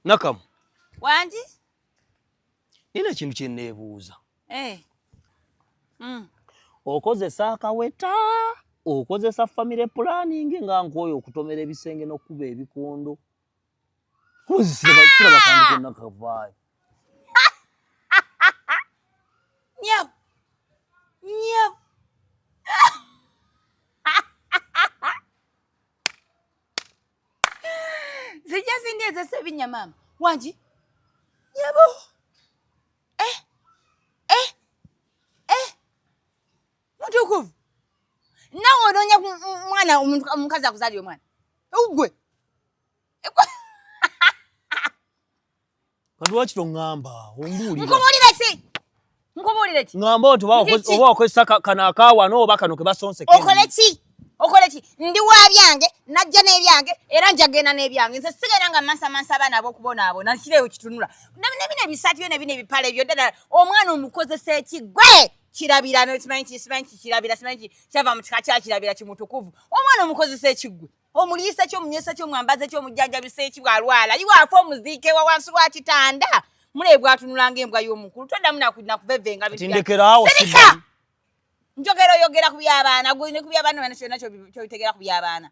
Nakamu. Wanji? Nina kintu kye neebuuza. Okozesa Akaweta, okozesa family planning nga nkoyo okutomera ebisenge n'okuba ebikondo. Kuzisira bakandi nakavaayo. Nyap. Sijasi ndiye sebinya mama. Wanji? Nyabo. Mutukuvu. Nawo ononya mwana omukazi akuzaliyo mwana. Ugwe. Kadwa kito ngamba, ombuli. Nkomolire ki? Ngamba oto oba okozesa kana akawa no oba kano ke basonse ke. Okole ki? Ndi wa byange, najja n'ebyange, era njagena n'ebyange. Nze sigenda nga mansa bana abokubona abo. Nakireyo kitunula. Nabine bisatu yo nabine bipale byo ddala omwana omukozesa ekigwe. Kirabira no simanyi kirabira simanyi kyava mu kika kirabira kimutukuvu. Omwana omukozesa ekigwe. Omulisa kyo munyesa kyo mwambaze kyo mujjanja biseeki bwalwala. Yiwa afo muzike wa wansi wa kitanda. Mulebwa atunulanga embwa y'omukulu. Tonda muna kuvevenga bitya. Tindekerawo siba. Njogero yogera ku by'abaana, gwine ku by'abaana bana kyonna kyo bitegera ku by'abaana.